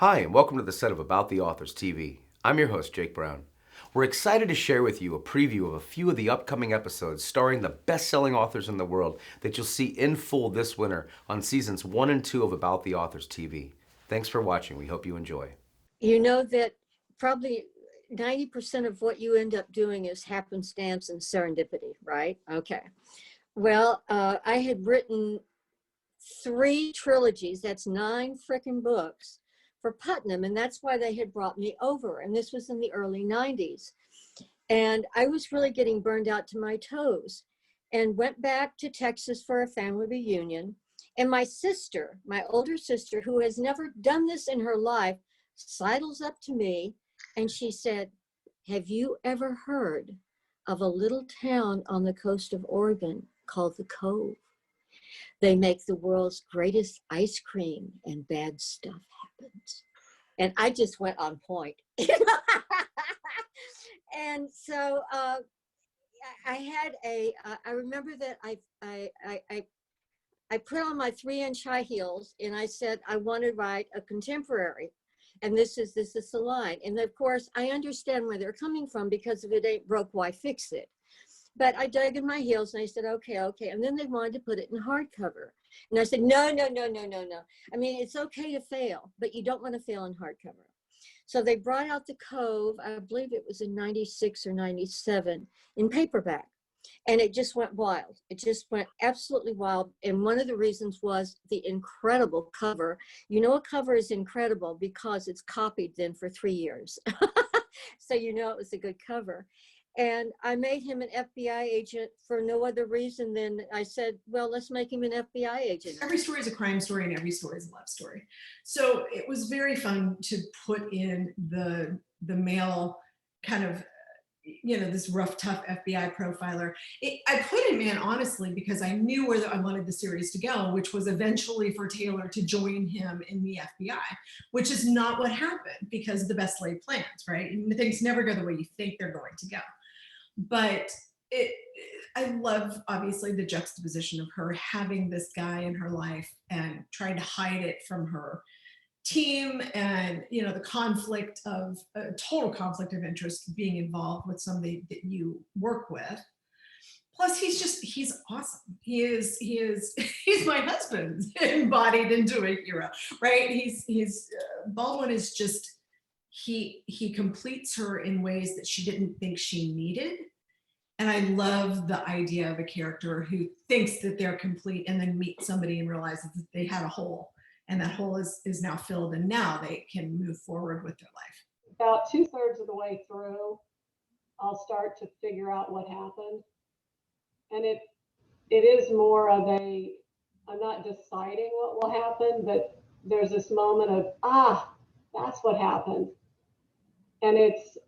Hi, and welcome to the set of About the Authors TV. I'm your host, Jake Brown. We're excited to share with you a preview of a few of the upcoming episodes starring the best-selling authors in the world that you'll see in full this winter on seasons 1 and 2 of About the Authors TV. Thanks for watching. We hope you enjoy. You know that probably 90% of what you end up doing is happenstance and serendipity, right? Okay. Well, I had written 3 trilogies, that's 9 frickin' books for Putnam, and that's why they had brought me over. And this was in the early 90s. And I was really getting burned out to my toes and went back to Texas for a family reunion. And my sister, my older sister, who has never done this in her life, sidles up to me and she said, "Have you ever heard of a little town on the coast of Oregon called the Cove? They make the world's greatest ice cream and bad stuff happens." And I just went on point. And so I had I remember that I put on my 3-inch high heels and I said, I want to write a contemporary. And this is the line. And of course, I understand where they're coming from, because if it ain't broke, why fix it? But I dug in my heels and I said, okay. And then they wanted to put it in hardcover. And I said, no. I mean, it's okay to fail, but you don't want to fail in hardcover. So they brought out the Cove, I believe it was in 96 or 97, in paperback. And it just went wild. It just went absolutely wild. And one of the reasons was the incredible cover. You know, a cover is incredible because it's copied then for 3 years. So you know it was a good cover. And I made him an FBI agent for no other reason than I said, well, let's make him an FBI agent. Every story is a crime story and every story is a love story. So it was very fun to put in the male kind of, this rough, tough FBI profiler. I put him in, honestly, because I knew where I wanted the series to go, which was eventually for Taylor to join him in the FBI, which is not what happened because of the best laid plans, right? And things never go the way you think they're going to go. But I love, obviously, the juxtaposition of her having this guy in her life and trying to hide it from her team, and the conflict of total conflict of interest being involved with somebody that you work with. Plus, he's awesome. He's my husband embodied into a hero, right? Baldwin is just, he completes her in ways that she didn't think she needed. And I love the idea of a character who thinks that they're complete and then meets somebody and realizes that they had a hole, and that hole is now filled, and now they can move forward with their life. About 2/3 of the way through, I'll start to figure out what happened. And it is more of I'm not deciding what will happen, but there's this moment of, that's what happened. And it's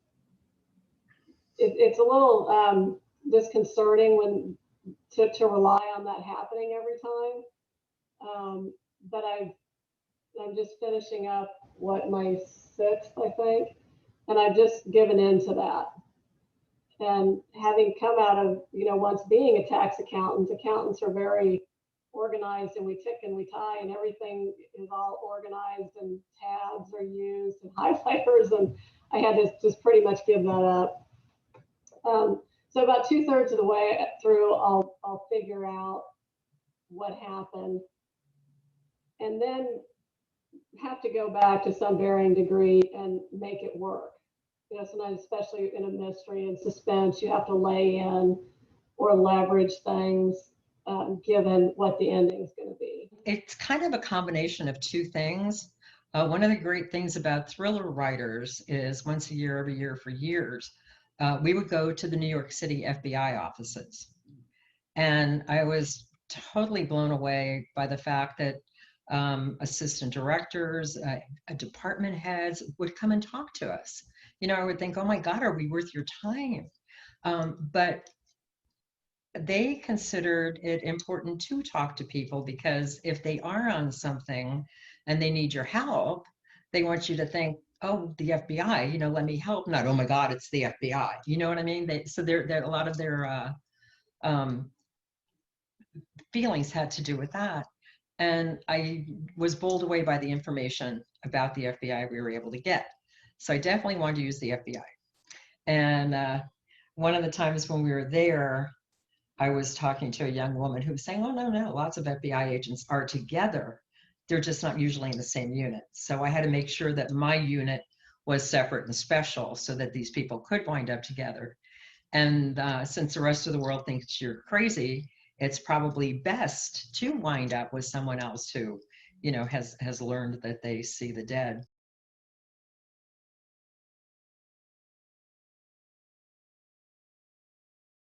a little disconcerting when to rely on that happening every time. But I'm just finishing up my 6th, I think, and I've just given in to that. And having come out of, once being a tax accountant, accountants are very organized, and we tick and we tie, and everything is all organized, and tabs are used and highlighters, and I had to just pretty much give that up. So about 2/3 of the way through, I'll figure out what happened, and then have to go back to some varying degree and make it work. Sometimes, especially in a mystery and suspense, you have to lay in or leverage things given what the ending is going to be. It's kind of a combination of two things. One of the great things about thriller writers is once a year, every year for years, we would go to the New York City FBI offices. And I was totally blown away by the fact that assistant directors, department heads would come and talk to us. I would think, oh my God, are we worth your time? But they considered it important to talk to people, because if they are on something and they need your help, they want you to think, oh, the FBI, let me help. Not, oh my God, it's the FBI. You know what I mean? So they're a lot of their feelings had to do with that. And I was bowled away by the information about the FBI we were able to get. So I definitely wanted to use the FBI. And one of the times when we were there, I was talking to a young woman who was saying, oh, no, lots of FBI agents are together. They're just not usually in the same unit. So I had to make sure that my unit was separate and special so that these people could wind up together. And since the rest of the world thinks you're crazy, it's probably best to wind up with someone else who, has learned that they see the dead.